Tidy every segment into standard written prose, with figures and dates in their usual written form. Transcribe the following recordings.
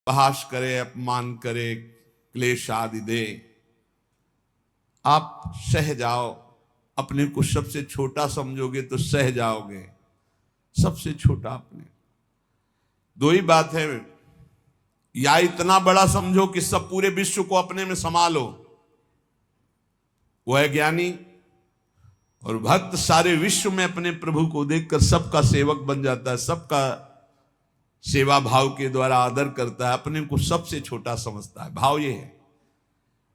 उपहास करे, अपमान करे, क्लेश आदि दे, आप सह जाओ। अपने को सबसे छोटा समझोगे तो सह जाओगे, सबसे छोटा अपने। दो ही बात है, या इतना बड़ा समझो कि सब पूरे विश्व को अपने में संभालो, वो है ज्ञानी। और भक्त सारे विश्व में अपने प्रभु को देखकर सबका सेवक बन जाता है, सबका सेवा भाव के द्वारा आदर करता है, अपने को सबसे छोटा समझता है। भाव ये है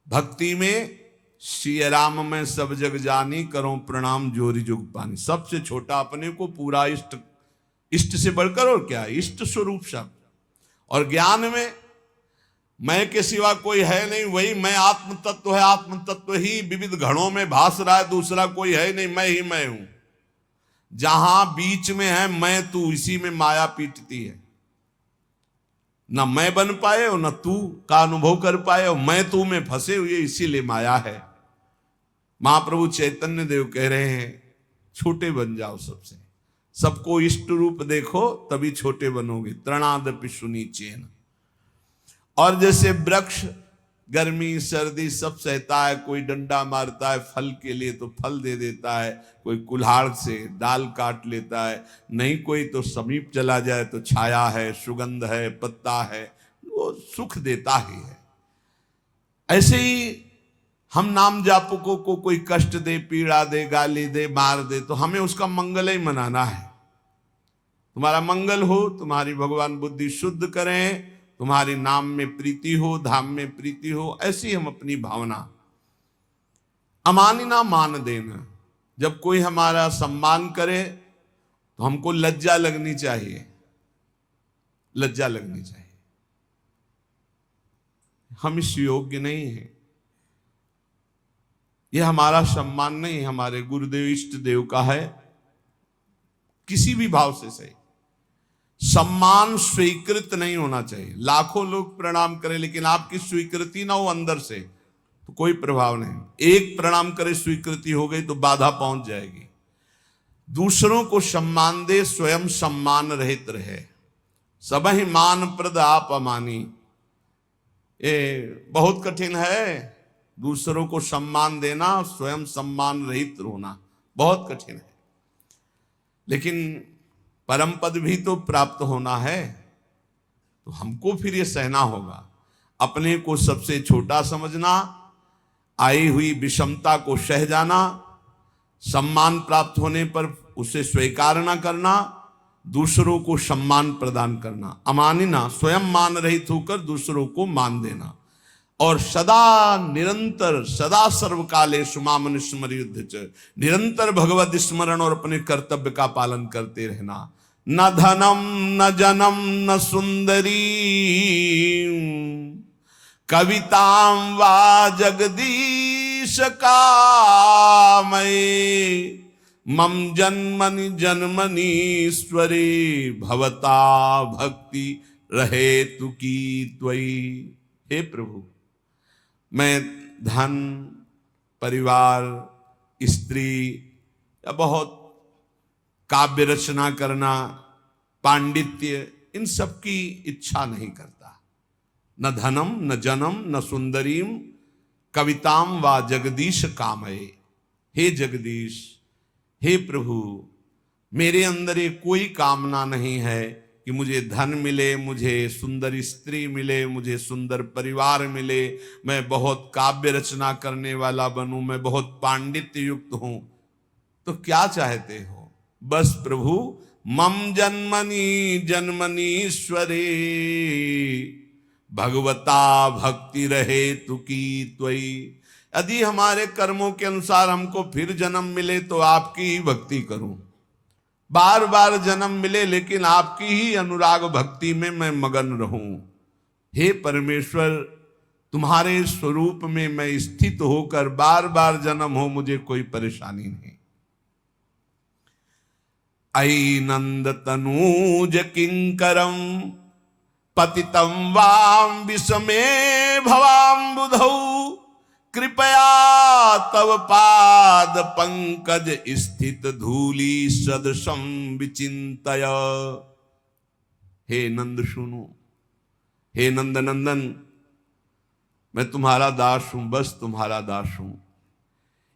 भक्ति में, श्री राम में सब जग जानी, करो प्रणाम जोरी जुग पानी। सबसे छोटा अपने को, पूरा इष्ट, इष्ट से बढ़कर और क्या, इष्ट स्वरूप शब्द। और ज्ञान में मैं के सिवा कोई है नहीं, वही मैं आत्म तत्व है, आत्म तत्व ही विविध घड़ों में भास रहा है, दूसरा कोई है नहीं, मैं ही मैं हूं। जहां बीच में है मैं तू, इसी में माया पीटती है। न मैं बन पाए और न तू का अनुभव कर पाए, और मैं तू में फंसे हुए, इसीलिए माया है। महाप्रभु चैतन्य देव कह रहे हैं छोटे बन जाओ सबसे, सबको इष्ट रूप देखो, तभी छोटे बनोगे। तृणादपि सुनीचेन। और जैसे वृक्ष गर्मी सर्दी सब सहता है, कोई डंडा मारता है फल के लिए तो फल दे देता है, कोई कुल्हाड़ से डाल काट लेता है, नहीं कोई तो समीप चला जाए तो छाया है, सुगंध है, पत्ता है, वो सुख देता ही है। ऐसे ही हम नाम जापकों को कोई कष्ट दे, पीड़ा दे, गाली दे, मार दे, तो हमें उसका मंगल ही मनाना है। तुम्हारा मंगल हो, तुम्हारी भगवान बुद्धि शुद्ध करें, तुम्हारे नाम में प्रीति हो, धाम में प्रीति हो, ऐसी हम अपनी भावना। अमानिना मान देना, जब कोई हमारा सम्मान करे तो हमको लज्जा लगनी चाहिए, लज्जा लगनी चाहिए। हम इस योग्य नहीं है, यह हमारा सम्मान नहीं, हमारे गुरुदेव इष्ट देव का है। किसी भी भाव से सही, सम्मान स्वीकृत नहीं होना चाहिए। लाखों लोग प्रणाम करें लेकिन आपकी स्वीकृति ना हो अंदर से, तो कोई प्रभाव नहीं। एक प्रणाम करे, स्वीकृति हो गई तो बाधा पहुंच जाएगी। दूसरों को सम्मान दे, स्वयं सम्मान रहित रहे। सबहि मान प्रद आप अमानी, ये बहुत कठिन है। दूसरों को सम्मान देना, स्वयं सम्मान रहित होना बहुत कठिन है। लेकिन परम पद भी तो प्राप्त होना है, तो हमको फिर ये सहना होगा। अपने को सबसे छोटा समझना, आई हुई विषमता को सह जाना, सम्मान प्राप्त होने पर उसे स्वीकार न करना, दूसरों को सम्मान प्रदान करना। अमानिना, स्वयं मान रहित होकर दूसरों को मान देना। और सदा निरंतर, सदा सर्वकाले सुमामन स्मर, निरंतर भगवत स्मरण और अपने कर्तव्य का पालन करते रहना। न धनम न जनम न सुंदरी, कवितां वा जगदीश कामये, मम जन्मनि जन्मनीश्वरे, भवता भक्ति रहे तु की त्वयि। हे प्रभु, मैं धन, परिवार, स्त्री या बहुत काव्य रचना करना, पांडित्य, इन सब की इच्छा नहीं करता। न धनम न जनम न सुंदरीम, कविताम वा जगदीश कामये। हे जगदीश, हे प्रभु, मेरे अंदर ये कोई कामना नहीं है कि मुझे धन मिले, मुझे सुंदर स्त्री मिले, मुझे सुंदर परिवार मिले, मैं बहुत काव्य रचना करने वाला बनूं, मैं बहुत पांडित्य युक्त हूं। तो क्या चाहते हो? बस प्रभु, मम जन्मनि जन्मनीश्वरे, भगवता भक्ति रहे तु की त्वयि। यदि हमारे कर्मों के अनुसार हमको फिर जन्म मिले तो आपकी ही भक्ति करूं। बार बार जन्म मिले लेकिन आपकी ही अनुराग भक्ति में मैं मगन रहूं। हे परमेश्वर, तुम्हारे स्वरूप में मैं स्थित होकर बार बार जन्म हो, मुझे कोई परेशानी नहीं। अयि नंद तनूज किंकरम, पतितं वाम विषमे भवाम्बुधौ, कृपया तव पाद पंकज स्थित धूली सदृशं विचिंतय। हे नंद सुनो, हे नंद नंदन, मैं तुम्हारा दास हूं, बस तुम्हारा दास हूं।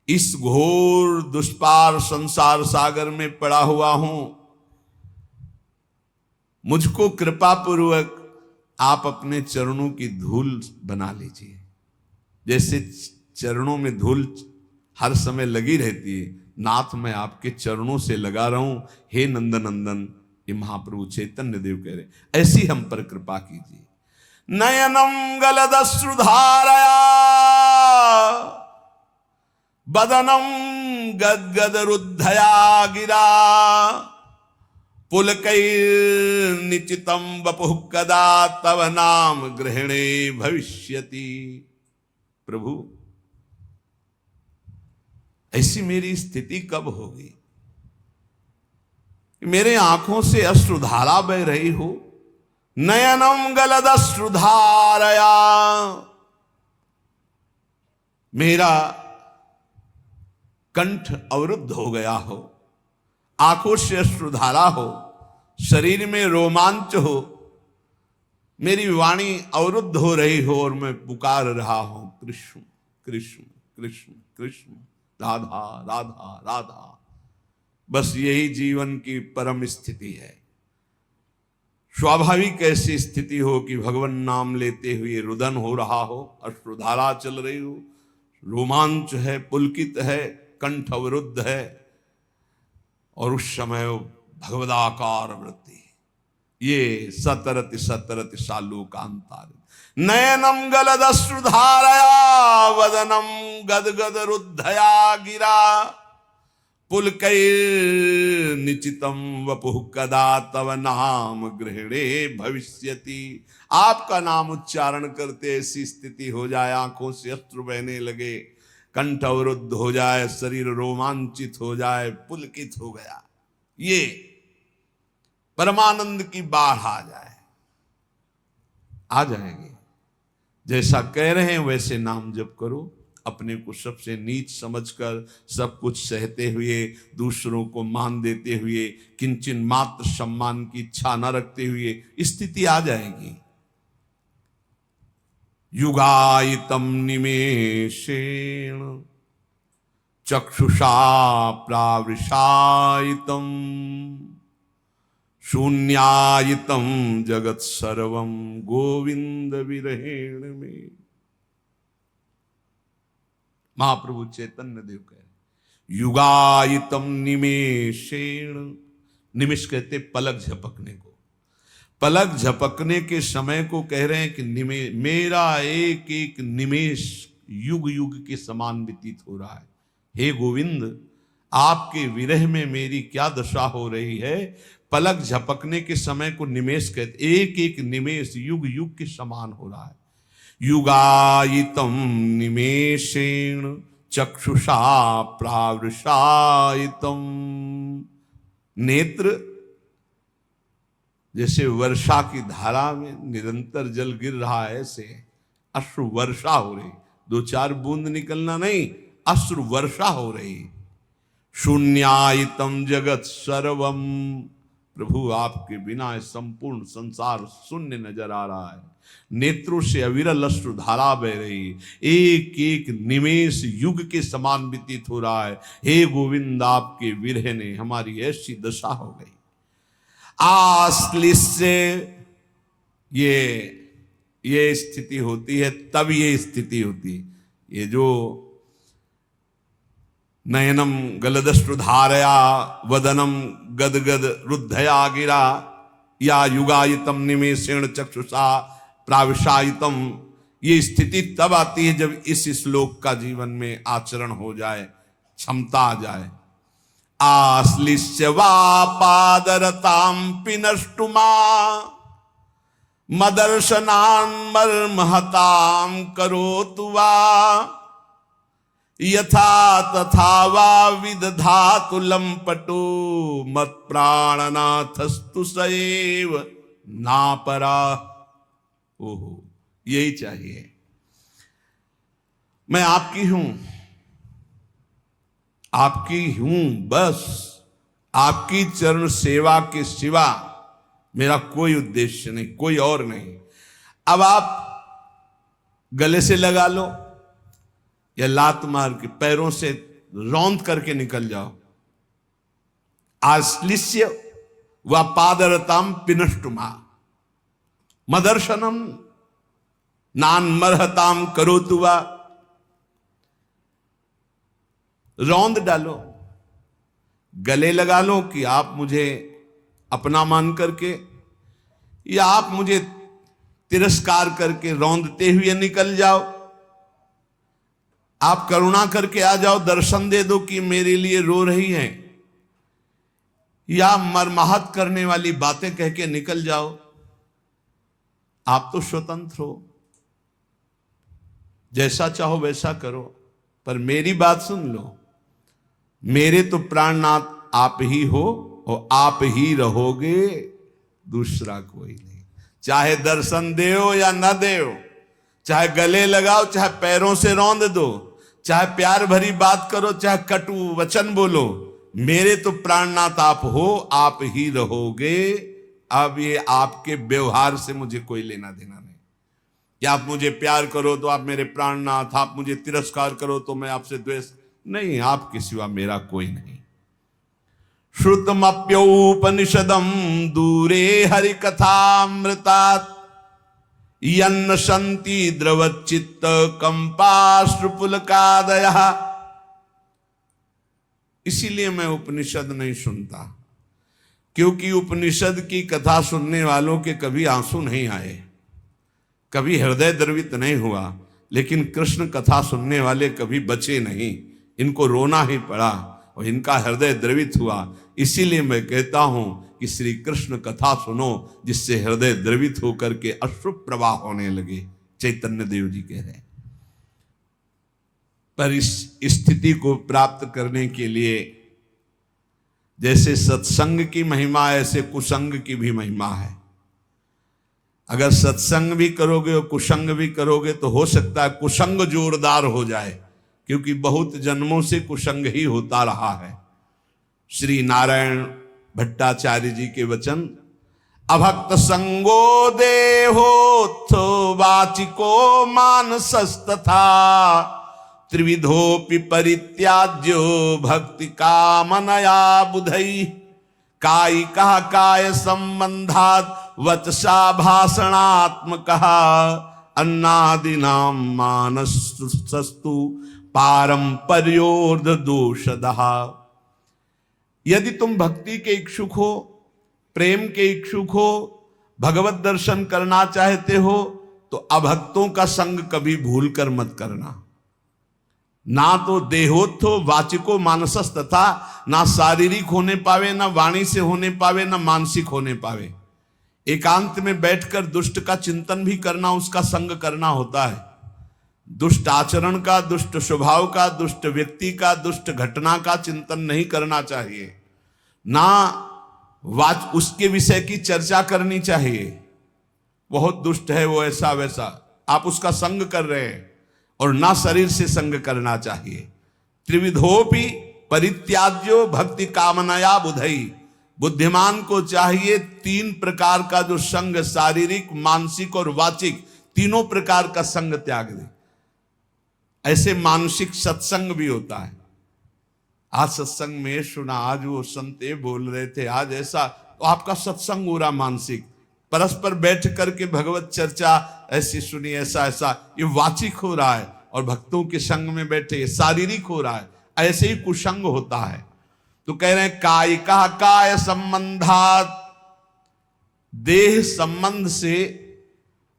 इस घोर दुष्पार संसार सागर में पड़ा हुआ हूं, मुझको कृपा पूर्वक आप अपने चरणों की धूल बना लीजिए। जैसे चरणों में धूल हर समय लगी रहती है, नाथ मैं आपके चरणों से लगा रहा हूं, हे नंदनंदन। ये महाप्रभु चैतन्य देव कह रहे, ऐसी हम पर कृपा कीजिए। नयनम गलदश्रुधारया बदनम गदगद रुद्धया गिरा पुलकैर्निचितं वपुः कदा तव नाम ग्रहणे भविष्यति। प्रभु, ऐसी मेरी स्थिति कब होगी? मेरे आंखों से अश्रुधारा बह रही हो। नयनम गलदश्रुधारया, मेरा कंठ अवरुद्ध हो गया हो, आंखों से अश्रुधारा हो, शरीर में रोमांच हो, मेरी वाणी अवरुद्ध हो रही हो और मैं पुकार रहा हूं कृष्ण कृष्ण कृष्ण कृष्ण, राधा राधा राधा। बस यही जीवन की परम स्थिति है। स्वाभाविक ऐसी स्थिति हो कि भगवान नाम लेते हुए रुदन हो रहा हो, अश्रुधारा चल रही हो, रोमांच है, पुलकित है, कंठ अवरुद्ध है, और उस समय भगवदाकार वृत्ति, ये सतरति सतरति सालोकांतार। नयनम गलदश्रुधारया वदनम गदगद रुद्धया गिरा पुलकैर्निचितं वपुः कदा तव नाम गृहणे भविष्यति। आपका नाम उच्चारण करते ऐसी स्थिति हो जाए, आंखों से अश्रु बहने लगे, कंठ अवरुद्ध हो जाए, शरीर रोमांचित हो जाए, पुलकित हो गया, ये परमानंद की बाढ़ आ जाए, आ जाएगी। जैसा कह रहे हैं वैसे नाम जप करो। अपने को सबसे नीच समझकर, सब कुछ सहते हुए, दूसरों को मान देते हुए, किंचन मात्र सम्मान की इच्छा न रखते हुए स्थिति आ जाएगी। युगायितम निमेषेण चक्षुषा प्रावृषायितम शून्यायितम जगत सर्वम गोविंद विरहेण में। महाप्रभु चैतन्य देव कह रहे, युगायितम निमेषेण, निमिष कहते पलक झपकने को, पलक झपकने के समय को कह रहे हैं कि मेरा एक एक निमेष युग युग के समान व्यतीत हो रहा है। हे गोविंद, आपके विरह में मेरी क्या दशा हो रही है। पलक झपकने के समय को निमेष कहते, एक एक निमेष युग युग के समान हो रहा है। युगायितम निमेषेण चक्षुषा प्रावृषायितम, नेत्र जैसे वर्षा की धारा में निरंतर जल गिर रहा है, ऐसे अश्रु वर्षा हो रही, दो चार बूंद निकलना नहीं, अश्रु वर्षा हो रही। शून्यायितम जगत सर्वम, प्रभु आपके बिना संपूर्ण संसार शून्य नजर आ रहा है। नेत्रों से अविरल अश्रु धारा बह रही, एक एक निमेष युग के समान व्यतीत हो रहा है। हे गोविंद, आपके विरह ने हमारी ऐसी दशा हो गई। आश्लिष्य, ये स्थिति होती है, तब ये स्थिति होती है। ये जो नयनम गलदश्रुधारया वदनम गदगद रुद्धया गिरा, या युगायितम निमेषेण चक्षुषा प्राविशायितम, ये स्थिति तब आती है जब इस श्लोक का जीवन में आचरण हो जाए, क्षमता आ जाए। आश्लिष्य वा पादरतां पिनष्टुमा मदर्शनान् मर्महतां करोतु वा यथा तथा वा विदधातु लंपटो मत प्राणनाथस्तु सएव नापरा। ओहो, यही चाहिए। मैं आपकी हूं, आपकी हूं, बस आपकी चरण सेवा के सिवा मेरा कोई उद्देश्य नहीं, कोई और नहीं। अब आप गले से लगा लो या लात मार के पैरों से रौंद करके निकल जाओ। आश्लिष्य व पादरताम पिनष्टुमा मदर्शनम नान्मर्हताम करोतु वा। रौंद डालो, गले लगा लो कि आप मुझे अपना मान करके या आप मुझे तिरस्कार करके रौंदते हुए निकल जाओ। आप करुणा करके आ जाओ, दर्शन दे दो कि मेरे लिए रो रही हैं, या मरमाहत करने वाली बातें कह के निकल जाओ। आप तो स्वतंत्र हो, जैसा चाहो वैसा करो, पर मेरी बात सुन लो। मेरे तो प्राणनाथ आप ही हो और आप ही रहोगे, दूसरा कोई नहीं। चाहे दर्शन देओ या न देओ, चाहे गले लगाओ, चाहे पैरों से रौंद दो, चाहे प्यार भरी बात करो, चाहे कटु वचन बोलो, मेरे तो प्राणनाथ आप हो, आप ही रहोगे। अब ये आपके व्यवहार से मुझे कोई लेना देना नहीं कि आप मुझे प्यार करो तो आप मेरे प्राणनाथ, आप मुझे तिरस्कार करो तो मैं आपसे द्वेष नहीं। आपके सिवा मेरा कोई नहीं। श्रुतमप्योपनिषदम दूरे हरि कथामृतात् यन्न शन्ति द्रवच्चित्त कंपाश्रुपुलकादयः। इसीलिए मैं उपनिषद नहीं सुनता, क्योंकि उपनिषद की कथा सुनने वालों के कभी आंसू नहीं आए, कभी हृदय द्रवित नहीं हुआ। लेकिन कृष्ण कथा सुनने वाले कभी बचे नहीं, इनको रोना ही पड़ा और इनका हृदय द्रवित हुआ। इसीलिए मैं कहता हूं कि श्री कृष्ण कथा सुनो, जिससे हृदय द्रवित होकर के अश्रु प्रवाह होने लगे। चैतन्य देव जी कह रहे हैं। पर इस स्थिति को प्राप्त करने के लिए जैसे सत्संग की महिमा ऐसे कुसंग की भी महिमा है। अगर सत्संग भी करोगे और कुसंग भी करोगे तो हो सकता है कुसंग जोरदार हो जाए, क्योंकि बहुत जन्मों से कुसंग ही होता रहा है। श्री नारायण भट्टाचार्य जी के वचन, अभक्त संगो देहोत्थो वाचिको मानसस्तथा त्रिविधोपि परित्याज्यो भक्ति कामनया बुधई। कायिकः काय संबंधात् वचसा भाषणात्मकः अन्नादिनां मानसस्तु पारंपर्योर्ध दोषदः। यदि तुम भक्ति के इच्छुक हो, प्रेम के इच्छुक हो, भगवत दर्शन करना चाहते हो, तो अभक्तों का संग कभी भूल कर मत करना। ना तो देहोत्थो वाचिको मानसस तथा, ना शारीरिक होने पावे, ना वाणी से होने पावे, ना मानसिक होने पावे। एकांत में बैठकर दुष्ट का चिंतन भी करना, उसका संग करना होता है। दुष्ट आचरण का, दुष्ट स्वभाव का, दुष्ट व्यक्ति का, दुष्ट घटना का चिंतन नहीं करना चाहिए। ना उसके विषय की चर्चा करनी चाहिए। बहुत दुष्ट है वो, ऐसा वैसा, आप उसका संग कर रहे हैं। और ना शरीर से संग करना चाहिए। त्रिविधोपि परित्याज्यो भक्ति कामनया बुधई। बुद्धिमान को चाहिए तीन प्रकार का जो संग, शारीरिक, मानसिक और वाचिक, तीनों प्रकार का संग त्याग दे। ऐसे मानसिक सत्संग भी होता है। आज सत्संग में सुना, आज वो संते बोल रहे थे, आज ऐसा, तो आपका सत्संग हो रहा मानसिक। परस्पर बैठ करके भगवत चर्चा ऐसी सुनी, ऐसा ऐसा, ये वाचिक हो रहा है। और भक्तों के संग में बैठे ये शारीरिक हो रहा है। ऐसे ही कुसंग होता है। तो कह रहे हैं कायिका काय संबंधात, देह संबंध से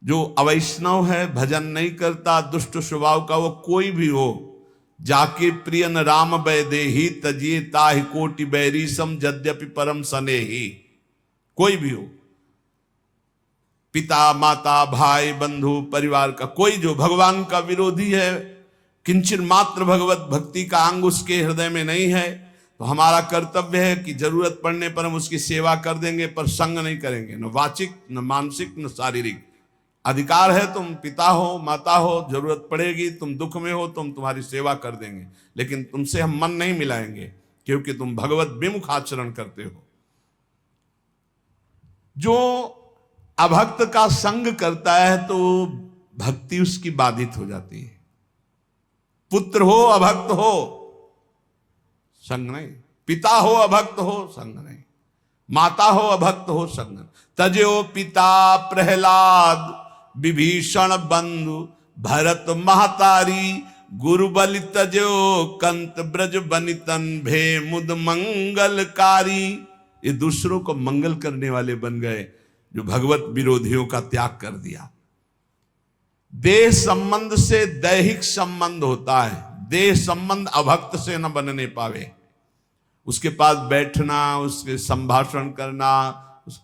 जो अवैष्णव है, भजन नहीं करता, दुष्ट स्वभाव का, वो कोई भी हो, जाके प्रियन राम वैदेही तजिए ताहि कोटि बैरी सम यद्यपि परम सनेही। कोई भी हो, पिता माता भाई बंधु परिवार का कोई जो भगवान का विरोधी है, किंचन मात्र भगवत भक्ति का अंग उसके हृदय में नहीं है, तो हमारा कर्तव्य है कि जरूरत पड़ने पर हम उसकी सेवा कर देंगे, पर संग नहीं करेंगे, न वाचिक, न मानसिक, न शारीरिक। अधिकार है, तुम पिता हो, माता हो, जरूरत पड़ेगी, तुम दुख में हो, तुम तुम्हारी सेवा कर देंगे, लेकिन तुमसे हम मन नहीं मिलाएंगे, क्योंकि तुम भगवत विमुख आचरण करते हो। जो अभक्त का संग करता है तो भक्ति उसकी बाधित हो जाती है। पुत्र हो अभक्त हो संग नहीं, पिता हो अभक्त हो संग नहीं, माता हो अभक्त हो संग नहीं। तजो पिता प्रहलाद विभीषण बंधु भरत महतारी गुरु बलि तजो कंत ब्रज बनितन भे मुद मंगलकारी। ये दूसरों को मंगल करने वाले बन गए जो भगवत विरोधियों का त्याग कर दिया। देह संबंध से दैहिक संबंध होता है, देह संबंध अभक्त से न बनने पावे। उसके पास बैठना, उसके संभाषण करना,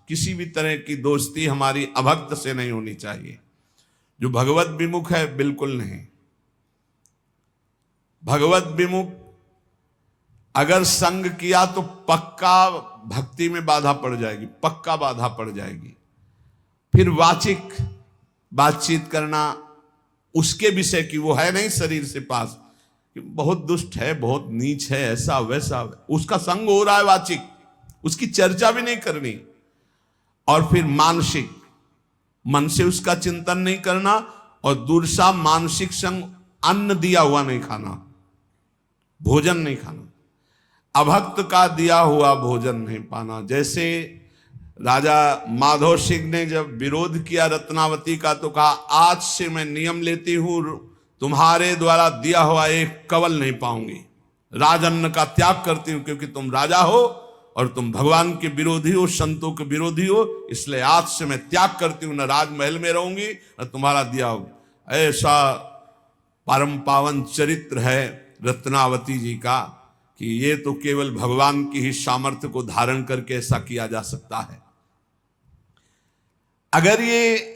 किसी भी तरह की दोस्ती हमारी अभक्त से नहीं होनी चाहिए। जो भगवत विमुख है बिल्कुल नहीं। भगवत विमुख अगर संग किया तो पक्का भक्ति में बाधा पड़ जाएगी, पक्का बाधा पड़ जाएगी। फिर वाचिक बातचीत करना उसके विषय की, वो है नहीं शरीर से पास, बहुत दुष्ट है, बहुत नीच है, ऐसा वैसा, उसका संग हो रहा है वाचिक, उसकी चर्चा भी नहीं करनी। और फिर मानसिक, मन से उसका चिंतन नहीं करना। और दूसरा मानसिक संग, अन्न दिया हुआ नहीं खाना, भोजन नहीं खाना, अभक्त का दिया हुआ भोजन नहीं पाना। जैसे राजा माधव सिंह ने जब विरोध किया रत्नावती का तो कहा, आज से मैं नियम लेती हूं, तुम्हारे द्वारा दिया हुआ एक कवल नहीं पाऊंगी, राजअन्न का त्याग करती हूं, क्योंकि तुम राजा हो और तुम भगवान के विरोधी हो, संतों के विरोधी हो, इसलिए आज से मैं त्याग करती हूं, न राजमहल में रहूंगी न तुम्हारा दिया होगा। ऐसा परम पावन चरित्र है रत्नावती जी का कि ये तो केवल भगवान की ही सामर्थ्य को धारण करके ऐसा किया जा सकता है। अगर ये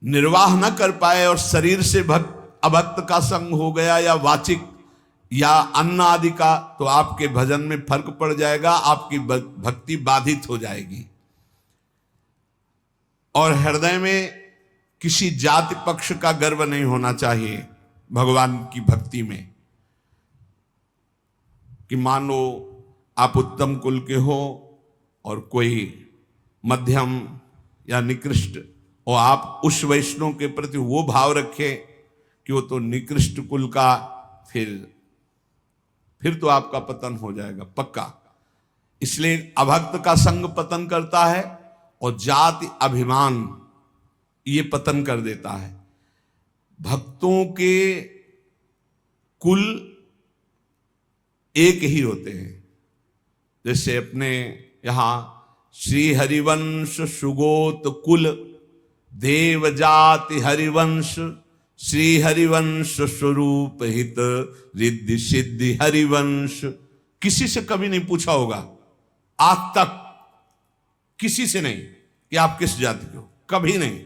निर्वाह न कर पाए और शरीर से अभक्त का संग हो गया या वाचिक या अन्न आदि का, तो आपके भजन में फर्क पड़ जाएगा, आपकी भक्ति बाधित हो जाएगी। और हृदय में किसी जाति पक्ष का गर्व नहीं होना चाहिए भगवान की भक्ति में, कि मानो आप उत्तम कुल के हो और कोई मध्यम या निकृष्ट, और आप उस वैष्णव के प्रति वो भाव रखें कि वो तो निकृष्ट कुल का, फिर तो आपका पतन हो जाएगा पक्का। इसलिए अभक्त का संग पतन करता है और जाति अभिमान ये पतन कर देता है। भक्तों के कुल एक ही होते हैं। जैसे अपने यहां श्री हरिवंश सुगोत कुल देव जाति हरिवंश श्री हरिवंश स्वरूप हित रिद्धि सिद्धि हरिवंश। किसी से कभी नहीं पूछा होगा आज तक, किसी से नहीं कि आप किस जाति के हो, कभी नहीं।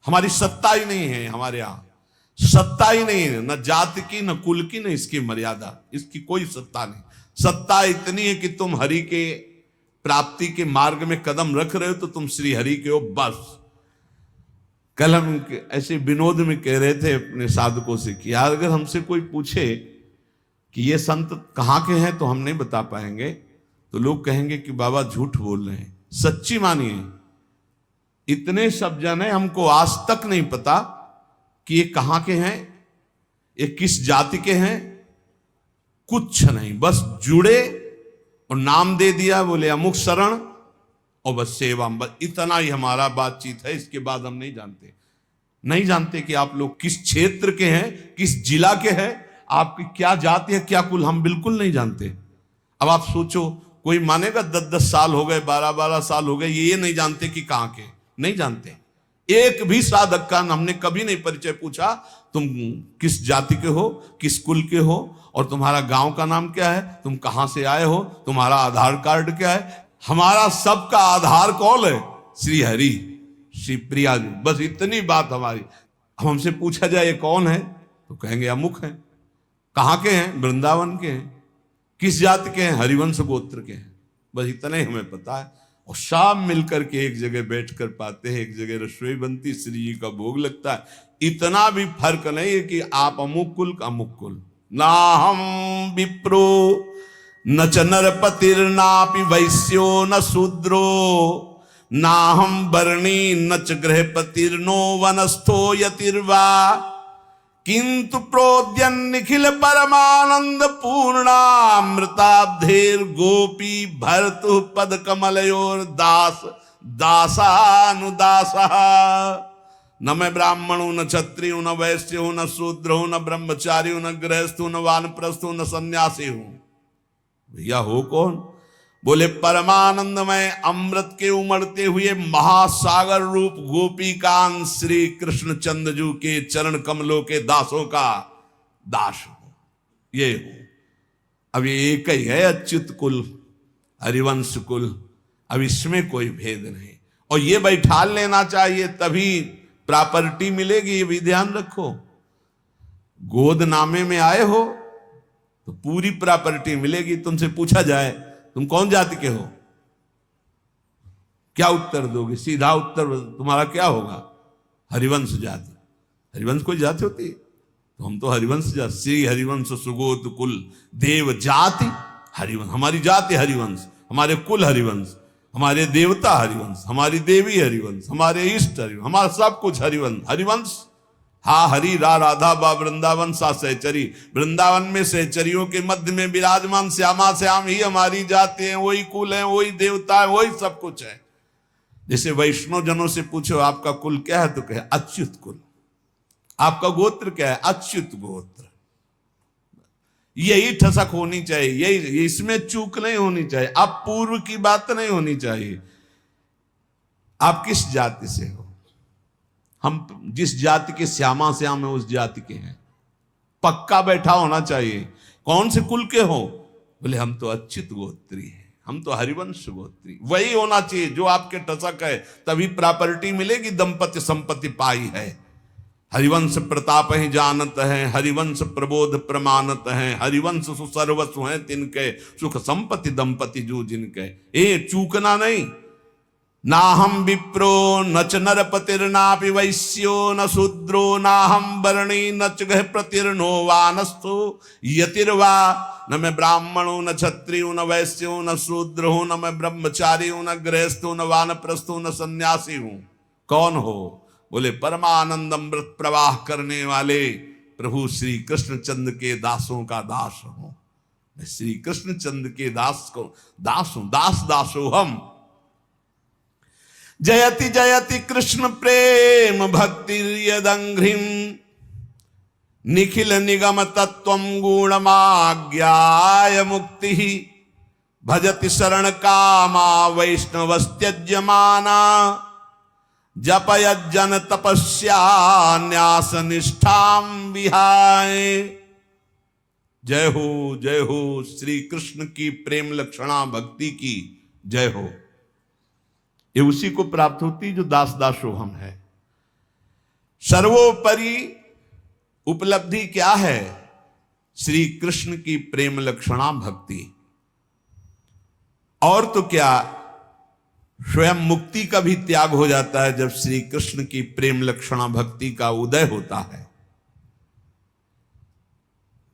हमारी सत्ता ही नहीं है, हमारे यहां सत्ता ही नहीं है, न जाति की न कुल की, न इसकी मर्यादा, इसकी कोई सत्ता नहीं। सत्ता इतनी है कि तुम हरि के प्राप्ति के मार्ग में कदम रख रहे हो तो तुम श्री हरि के हो, बस। कल हम ऐसे विनोद में कह रहे थे अपने साधकों से कि यार अगर हमसे कोई पूछे कि ये संत कहाँ के हैं तो हम नहीं बता पाएंगे, तो लोग कहेंगे कि बाबा झूठ बोल रहे हैं। सच्ची मानिए, इतने सब जन है, हमको आज तक नहीं पता कि ये कहाँ के हैं, ये किस जाति के हैं, कुछ नहीं। बस जुड़े और नाम दे दिया, बोले अमुक शरण, और बस सेवा, बस इतना ही हमारा बातचीत है। इसके बाद हम नहीं जानते कि आप लोग किस क्षेत्र के हैं, किस जिला के हैं, आपकी क्या जाति है, क्या कुल, हम बिल्कुल नहीं जानते। अब आप सोचो, कोई मानेगा 10-10 साल हो गए, 12-12 साल हो गए, ये नहीं जानते कि कहाँ के, नहीं जानते। एक भी साधक का हमने कभी नहीं परिचय पूछा, तुम किस जाति के हो, किस कुल के हो, और तुम्हारा गांव का नाम क्या है, तुम कहां से आए हो, तुम्हारा आधार कार्ड क्या है। हमारा सबका आधार कौन है, श्री हरि, श्री प्रिया जी, बस इतनी बात हमारी। हमसे पूछा जाए ये कौन है तो कहेंगे अमुक है। कहाँ के हैं, वृंदावन के हैं। किस जाति के हैं, हरिवंश गोत्र के हैं। बस इतना ही हमें पता है। और शाम मिलकर के एक जगह बैठकर पाते हैं, एक जगह रसोई बनती, श्री जी का भोग लगता है। इतना भी फर्क नहीं है कि आप अमुक कुल का अमुक कुल। ना हम विप्रो न च नरपतिर्नापि वैश्यो न शूद्रो नाहम वर्णी नच गृहपतिर्नो वनस्थो यतिर्वा किंतु प्रोद्यन निखिल परमानंद पूर्णामृताब्धेर गोपी भर्तु पद कमलयोर दास दासानुदासा। न मैं ब्राह्मण हूं, न क्षत्रिय हूं, न वैश्य हूं, न शूद्र हूं, न ब्रह्मचारी हूं, न गृहस्थ हूं, न वानप्रस्थ हूं, न सन्यासी हूं। भैया हो कौन? बोले परमानंदमय अमृत के उमड़ते हुए महासागर रूप गोपीकांत श्री कृष्ण चंद्रजू के चरण कमलों के दासों का दास हो, ये हो। अब ये एक ही है अच्युत कुल, हरिवंश कुल, अब इसमें कोई भेद नहीं। और ये बैठा लेना चाहिए तभी प्रॉपर्टी मिलेगी, ये भी ध्यान रखो। गोदनामे में आए हो तो पूरी प्रॉपर्टी मिलेगी। तुमसे पूछा जाए तुम कौन जाति के हो, क्या उत्तर दोगे? सीधा उत्तर तुम्हारा क्या होगा? हरिवंश जाति। हरिवंश कोई जाति होती है? तो हम तो हरिवंश जाति, श्री हरिवंश सुगोत कुल देव जाति हरिवंश। हमारी जाति हरिवंश, हमारे कुल हरिवंश, हमारे देवता हरिवंश, हमारी देवी हरिवंश, हमारे इष्ट हरिवंश, हमारा सब कुछ हरिवंश। हरिवंश हा हरि रा राधा बा वृंदावन सा सहचरी। वृंदावन में सहचरियों के मध्य में विराजमान श्यामा श्याम ही हमारी जाति है, वही कुल है, वही देवता है, वही सब कुछ है। जैसे वैष्णव जनों से पूछो आपका कुल क्या है तो कहे अच्युत कुल। आपका गोत्र क्या है? अच्युत गोत्र। यही ठसक होनी चाहिए, यही, इसमें चूक नहीं होनी चाहिए। आप पूर्व की बात नहीं होनी चाहिए। आप किस जाति से हो? हम जिस जाति के श्यामा श्याम है उस जाति के हैं, पक्का बैठा होना चाहिए। कौन से कुल के हो? बोले हम तो अच्युत गोत्री हैं, हम तो हरिवंश गोत्री। वही होना चाहिए जो आपके टसक है, तभी प्रॉपर्टी मिलेगी। दंपति संपत्ति पाई है। हरिवंश प्रताप ही जानत है, हरिवंश प्रबोध प्रमाणत है, हरिवंश सुसर्वस्व है तिनके, सुख संपत्ति दंपति जो जिनके। ए चूकना नहीं। ना हम विप्रो न च नरपतिर्नापि वैश्यो न शूद्रो ना हम वर्णी न च गृहपतिर्नो वानस्थो यतिर्वा। न मैं ब्राह्मण हूं, न क्षत्रिय हूं, न वैश्य हूं, न शूद्र हूं, न मैं ब्रह्मचारी हूं, न गृहस्थ हूं, न वानप्रस्थ हूं, न सन्यासी हूं। कौन हो? बोले परमानंद अमृत प्रवाह करने वाले प्रभु श्री कृष्ण चंद्र के दासों का दास हूं। मैं श्री कृष्ण चंद्र के दास को दास हूं। दास दासो हम। जयति जयति कृष्ण प्रेम भक्ति यदंघ्रिम निखिल निगम तत्वम गुणमाज्ञाय मुक्ति भजति शरण कामा वैष्णवस्त्यज्यमाना जपयज्जन तपस्या न्यास निष्ठाम विहाय। जय हो श्री कृष्ण की प्रेम लक्षणा भक्ति की जय हो। ये उसी को प्राप्त होती जो दास दासो हम है। सर्वोपरि उपलब्धि क्या है? श्री कृष्ण की प्रेम लक्षणा भक्ति। और तो क्या, स्वयं मुक्ति का भी त्याग हो जाता है जब श्री कृष्ण की प्रेम लक्षणा भक्ति का उदय होता है।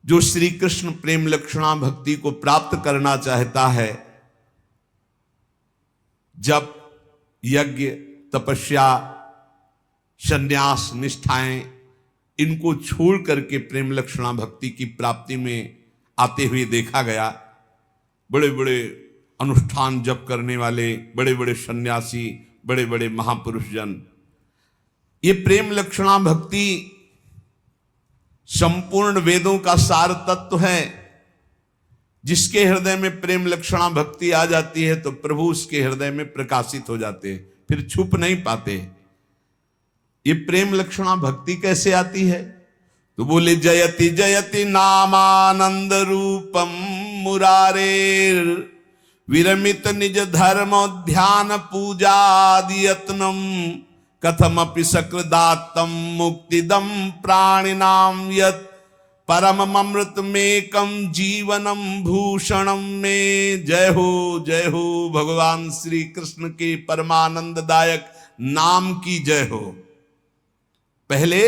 जो श्री कृष्ण प्रेम लक्षणा भक्ति को प्राप्त करना चाहता है, जब यज्ञ तपस्या संन्यास निष्ठाएं इनको छोड़ करके प्रेम लक्षणा भक्ति की प्राप्ति में आते हुए देखा गया, बड़े बड़े अनुष्ठान जप करने वाले बड़े बड़े सन्यासी, बड़े बड़े महापुरुष जन, ये प्रेम लक्षणा भक्ति संपूर्ण वेदों का सार तत्व है। जिसके हृदय में प्रेम लक्षणा भक्ति आ जाती है तो प्रभु उसके हृदय में प्रकाशित हो जाते हैं, फिर छुप नहीं पाते। ये प्रेम लक्षणा भक्ति कैसे आती है? तो बोले जयति जयति नामानंद रूपम मुरारेर विरमित निज धर्म ध्यान पूजादि यत्नम कथमपि सकृदात्तम मुक्तिदम प्राणिनाम यत् परम अमृतमेकम जीवनम भूषणम में। जय हो भगवान श्री कृष्ण के परमानंददायक नाम की जय हो। पहले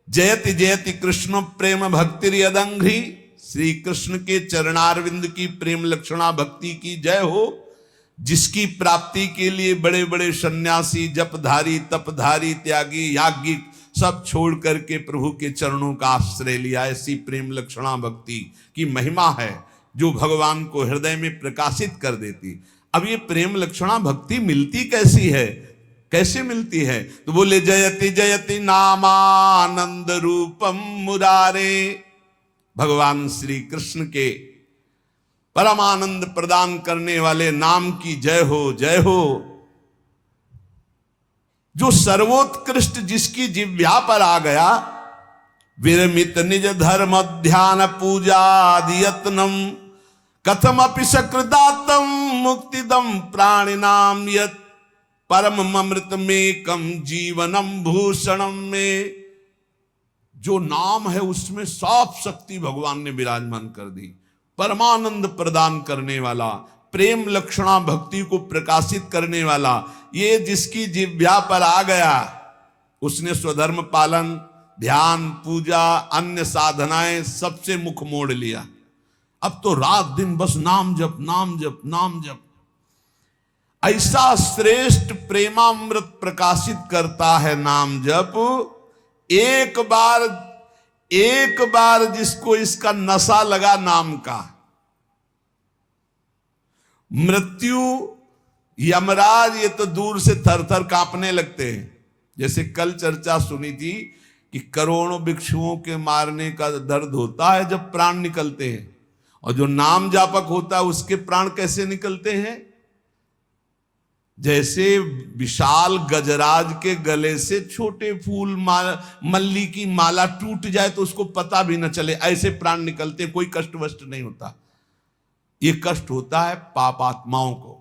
जयति जयति कृष्ण प्रेम भक्ति यदंघ्रि, श्री कृष्ण के चरणारविंद की प्रेम लक्षणा भक्ति की जय हो। जिसकी प्राप्ति के लिए बड़े बड़े सन्यासी, जपधारी, तपधारी, त्यागी, याज्ञिक सब छोड़ करके प्रभु के चरणों का आश्रय लिया। ऐसी प्रेम लक्षणा भक्ति की महिमा है जो भगवान को हृदय में प्रकाशित कर देती। अब ये प्रेम लक्षणा भक्ति मिलती कैसी है, कैसे मिलती है? तो बोले जयति जयति नामानंद रूपम मुरारे। भगवान श्री कृष्ण के परमानंद प्रदान करने वाले नाम की जय हो, जय हो। जो सर्वोत्कृष्ट जिसकी जिह्वा पर आ गया, विरमित निज धर्म ध्यान पूजा यत्नम कथमपि सकृदातम मुक्तिदम प्राणिनाम यत् परम अमृत में कम जीवनम भूषणम में। जो नाम है उसमें सब शक्ति भगवान ने विराजमान कर दी। परमानंद प्रदान करने वाला, प्रेम लक्षणा भक्ति को प्रकाशित करने वाला, ये जिसकी जिह्वा पर आ गया उसने स्वधर्म पालन, ध्यान, पूजा, अन्य साधनाएं सबसे मुख मोड़ लिया। अब तो रात दिन बस नाम जप, नाम जप, नाम जप। ऐसा श्रेष्ठ प्रेमामृत प्रकाशित करता है नाम जप। एक बार जिसको इसका नशा लगा नाम का, मृत्यु, यमराज ये तो दूर से थर थर कांपने लगते हैं। जैसे कल चर्चा सुनी थी कि करोड़ों भिक्षुओं के मारने का दर्द होता है जब प्राण निकलते हैं, और जो नाम जापक होता है उसके प्राण कैसे निकलते हैं? जैसे विशाल गजराज के गले से छोटे फूल मल्ली की माला टूट जाए तो उसको पता भी न चले, ऐसे प्राण निकलते, कोई कष्ट वष्ट नहीं होता। ये कष्ट होता है पापात्माओं को।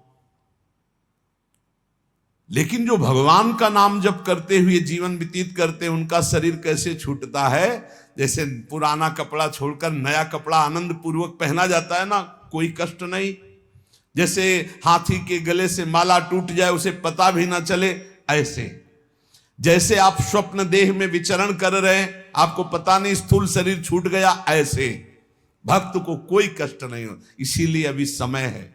लेकिन जो भगवान का नाम जप करते हुए जीवन व्यतीत करते हैं, उनका शरीर कैसे छूटता है? जैसे पुराना कपड़ा छोड़कर नया कपड़ा आनंद पूर्वक पहना जाता है ना, कोई कष्ट नहीं। जैसे हाथी के गले से माला टूट जाए उसे पता भी ना चले, ऐसे जैसे आप स्वप्न देह में विचरण कर रहे हैं, आपको पता नहीं स्थूल शरीर छूट गया, ऐसे भक्त को कोई कष्ट नहीं हो। इसीलिए अभी समय है।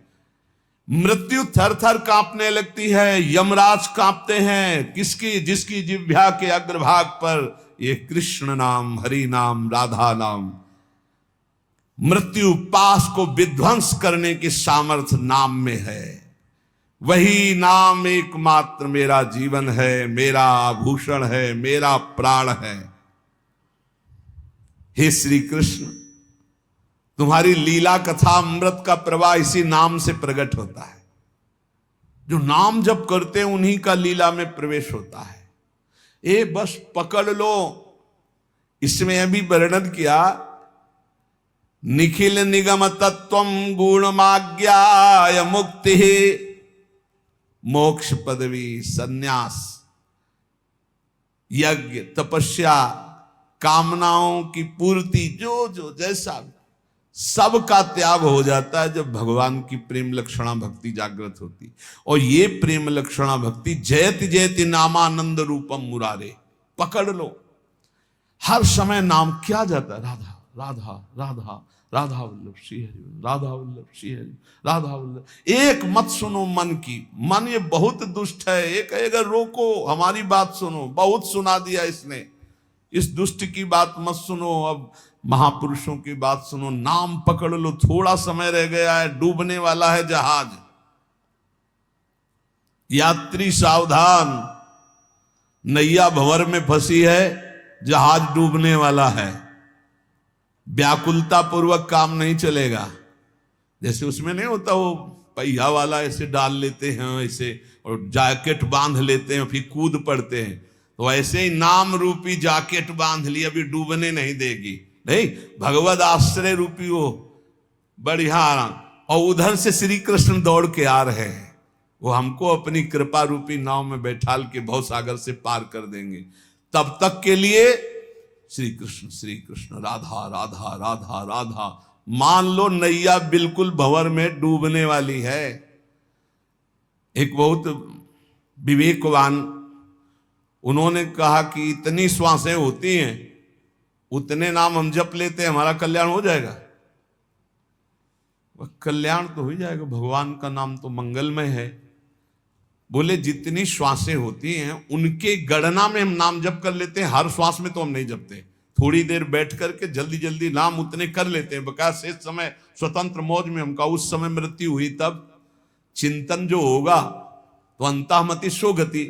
मृत्यु थर थर कांपने लगती है, यमराज कांपते हैं। किसकी? जिसकी जिह्वा के अग्रभाग पर ये कृष्ण नाम, हरि नाम, राधा नाम। मृत्यु पास को विध्वंस करने की सामर्थ्य नाम में है। वही नाम एकमात्र मेरा जीवन है, मेरा आभूषण है, मेरा प्राण है। हे श्री कृष्ण, तुम्हारी लीला कथा अमृत का प्रवाह इसी नाम से प्रकट होता है। जो नाम जप करते हैं उन्हीं का लीला में प्रवेश होता है। ये बस पकड़ लो। इसमें अभी वर्णन किया, निखिल निगम तत्वम गुणमाज्ञाय मुक्ति मोक्ष पदवी सन्यास यज्ञ तपस्या कामनाओं की पूर्ति, जो जो जैसा सब का त्याग हो जाता है जब भगवान की प्रेम लक्षणा भक्ति जागृत होती। और ये प्रेम लक्षणा भक्ति जयति जयति नामानंद रूपम मुरारे। पकड़ लो, हर समय नाम क्या जाता है? राधा राधा राधा, राधा वल्लभ श्री हरि, राधा वल्लभ श्री हरि, राधा वल्लभ। एक मत सुनो मन की। मन ये बहुत दुष्ट है, ये कहेगा रोको, हमारी बात सुनो, बहुत सुना दिया इसने, इस दुष्ट की बात मत सुनो, अब महापुरुषों की बात सुनो। नाम पकड़ लो, थोड़ा समय रह गया है, डूबने वाला है जहाज। यात्री सावधान, नैया भंवर में फंसी है, जहाज डूबने वाला है। व्याकुलता पूर्वक काम नहीं चलेगा। जैसे उसमें नहीं होता वो पहिया वाला ऐसे डाल लेते हैं ऐसे, और जैकेट बांध लेते हैं, फिर कूद पड़ते हैं, तो ऐसे ही नाम रूपी जैकेट बांध ली, अभी डूबने नहीं देगी। नहीं, भगवद आश्रय रूपी वो बढ़िया। और उधर से श्री कृष्ण दौड़ के आ रहे हैं, वो हमको अपनी कृपा रूपी नाव में बैठाल के भव सागर से पार कर देंगे। तब तक के लिए श्री कृष्ण राधा राधा राधा राधा। मान लो नैया बिल्कुल भंवर में डूबने वाली है। एक बहुत विवेकवान, उन्होंने कहा कि इतनी श्वासें होती हैं, उतने नाम हम जप लेते हैं, हमारा कल्याण हो जाएगा। कल्याण तो हो ही जाएगा, भगवान का नाम तो मंगलमय है। बोले जितनी श्वासें होती हैं उनके गणना में हम नाम जप कर लेते हैं, हर श्वास में तो हम नहीं जपते। थोड़ी देर बैठ करके जल्दी जल्दी नाम उतने कर लेते हैं, बकाया शेष समय स्वतंत्र मौज में हमका उस समय मृत्यु हुई तब चिंतन जो होगा तो अंतःमति सो गति।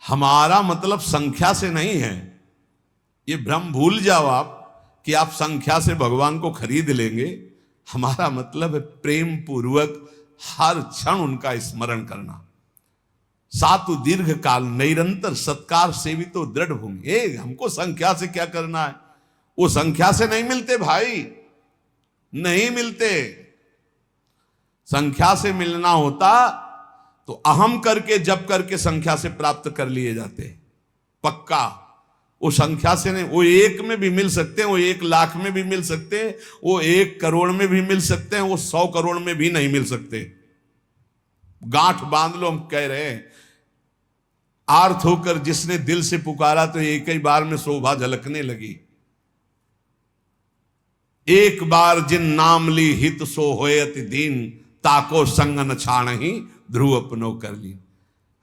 हमारा मतलब संख्या से नहीं है, ये भ्रम भूल जाओ आप कि आप संख्या से भगवान को खरीद लेंगे। हमारा मतलब है प्रेम पूर्वक हर क्षण उनका स्मरण करना। सातु दीर्घ काल निरंतर सत्कार सेवितो दृढ़ भूमि। हमको संख्या से क्या करना है, वो संख्या से नहीं मिलते भाई, नहीं मिलते। संख्या से मिलना होता तो अहम करके जप करके संख्या से प्राप्त कर लिए जाते, पक्का। वो संख्या से नहीं, वो 1 में भी मिल सकते हैं, वो 1 लाख में भी मिल सकते हैं, वो 1 करोड़ में भी मिल सकते हैं, वो 100 करोड़ में भी नहीं मिल सकते। गांठ बांध लो, हम कह रहे हैं आर्थ होकर जिसने दिल से पुकारा तो एक ही बार में शोभा झलकने लगी। एक बार जिन नाम ली हित सो होयति दीन, ताको संग न छाण ही ध्रुव अपनो कर ली।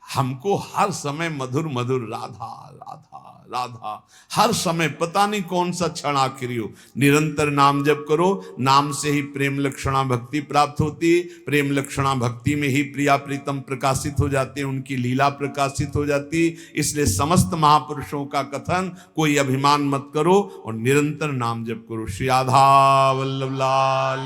हमको हर समय मधुर मधुर राधा राधा राधा, हर समय पता नहीं कौन सा क्षण आखिरी हो, निरंतर नाम जप करो। नाम से ही प्रेम लक्षणा भक्ति प्राप्त होती, प्रेम लक्षणा भक्ति में ही प्रिया प्रीतम प्रकाशित हो जाते हैं, उनकी लीला प्रकाशित हो जाती। इसलिए समस्त महापुरुषों का कथन, कोई अभिमान मत करो और निरंतर नाम जप करो। श्री राधा वल्लभ लाल।